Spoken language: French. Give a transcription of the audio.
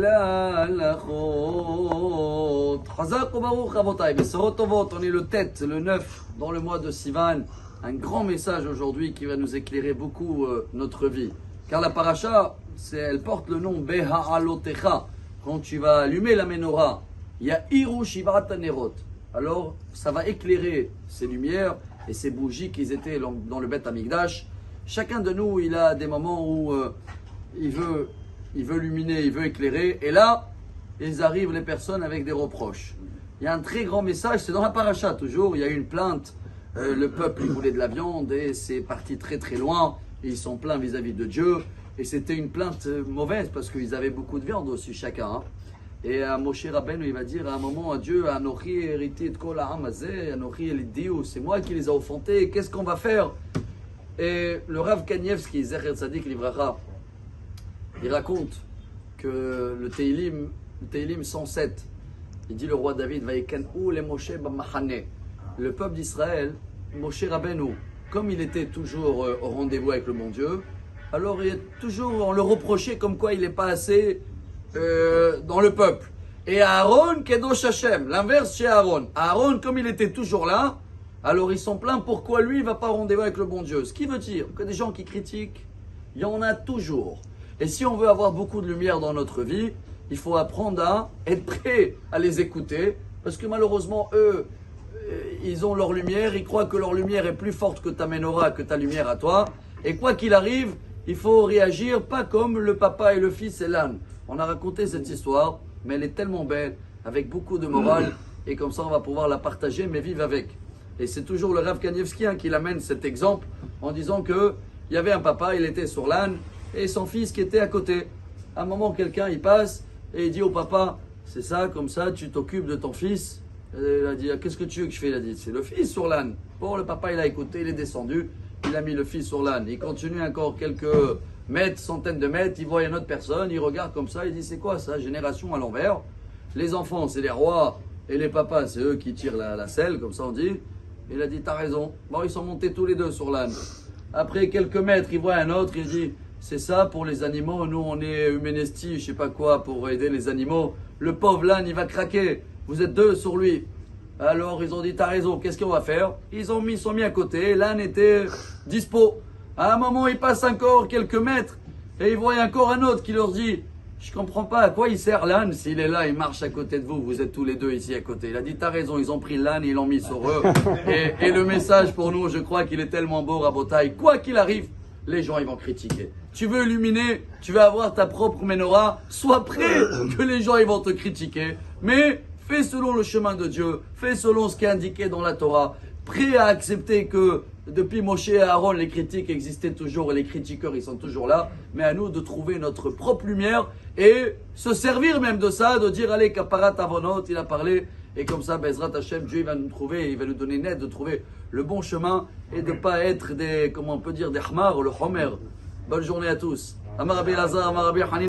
הלכות. חזק וברוך רבותיי, בשורות טובות, on est le tête, le 9, dans le mois de Sivan. Un grand message aujourd'hui qui va nous éclairer beaucoup notre vie. Car la paracha, elle porte le nom Beha'alotecha. Quand tu vas allumer la menorah, il y a Hiru Shivat Hanerot. Alors, ça va éclairer ces lumières et ces bougies qui étaient dans le Beth Amikdash. Chacun de nous, il a des moments où il veut illuminer, il veut éclairer. Et là, ils arrivent les personnes avec des reproches. Il y a un très grand message, c'est dans la paracha toujours. Il y a eu une plainte. Le peuple il voulait de la viande et c'est parti très très loin. Et ils sont pleins vis-à-vis de Dieu. Et c'était une plainte mauvaise parce qu'ils avaient beaucoup de viande aussi chacun. Hein. Et Moshe Rabbeinu, il va dire à un moment à Dieu, Anochi hérité de Kol Ha'am Hazeh, Anochi Elidiou, c'est moi qui les ai offentés, qu'est-ce qu'on va faire? Et le Rav Kanievski, Zecher Tzadik Livracha, il raconte que le Teilim 107, il dit le roi David, Vayekan'u le Moshe b'machane. Le peuple d'Israël, Moshe Rabbeinu, comme il était toujours au rendez-vous avec le bon Dieu, alors on le reprochait comme quoi il n'est pas assez dans le peuple. Et Aaron, Kedosh Hashem, l'inverse chez Aaron. Aaron, comme il était toujours là, alors ils sont pleins pourquoi lui il ne va pas au rendez-vous avec le bon Dieu. Ce qui veut dire que des gens qui critiquent, il y en a toujours. Et si on veut avoir beaucoup de lumière dans notre vie, il faut apprendre à être prêt à les écouter, parce que malheureusement, eux, ils ont leur lumière, ils croient que leur lumière est plus forte que ta menorah, que ta lumière à toi. Et quoi qu'il arrive, il faut réagir pas comme le papa et le fils et l'âne. On a raconté cette histoire, mais elle est tellement belle, avec beaucoup de morale, et comme ça on va pouvoir la partager, mais vivre avec. Et c'est toujours le Rav Kanievski qui amène cet exemple, en disant que il y avait un papa, il était sur l'âne, et son fils qui était à côté. À un moment, quelqu'un il passe, et il dit au papa, c'est ça, comme ça, tu t'occupes de ton fils. Et il a dit, qu'est-ce que tu veux que je fais? Il a dit, c'est le fils sur l'âne. Bon, le papa il a écouté, il est descendu, il a mis le fils sur l'âne. Il continue encore quelques mètres, centaines de mètres, il voit une autre personne, il regarde comme ça, il dit, c'est quoi ça? Génération à l'envers. Les enfants, c'est les rois, et les papas, c'est eux qui tirent la selle, comme ça on dit. Il a dit, t'as raison. Bon, ils sont montés tous les deux sur l'âne. Après quelques mètres, il voit un autre, il dit, c'est ça pour les animaux, nous on est humanestie, je sais pas quoi, pour aider les animaux. Le pauvre l'âne, il va craquer. Vous êtes deux sur lui. Alors ils ont dit, t'as raison, qu'est-ce qu'on va faire? Ils sont mis à côté, l'âne était dispo. À un moment, il passe encore quelques mètres et ils voient encore un autre qui leur dit, je comprends pas à quoi il sert l'âne s'il est là, il marche à côté de vous, vous êtes tous les deux ici à côté. Il a dit, t'as raison, ils ont pris l'âne et ils l'ont mis sur eux. Et le message pour nous, je crois qu'il est tellement beau, Rabotai, quoi qu'il arrive, les gens ils vont critiquer. Tu veux illuminer, tu veux avoir ta propre menorah, sois prêt que les gens ils vont te critiquer. Mais fais selon le chemin de Dieu, fais selon ce qui est indiqué dans la Torah. Prêt à accepter que depuis Moshe et Aaron, les critiques existaient toujours et les critiqueurs ils sont toujours là. Mais à nous de trouver notre propre lumière et se servir même de ça, de dire allez, Kaparat Avonot, il a parlé. Et comme ça, Bezrat Hashem, Dieu il va nous trouver, il va nous donner une aide de trouver le bon chemin et de ne pas être des, comment on peut dire, des Hmar ou le Homer. Bonne journée à tous. Amar Rabbi Lazar, Amar Rabbi Hanin.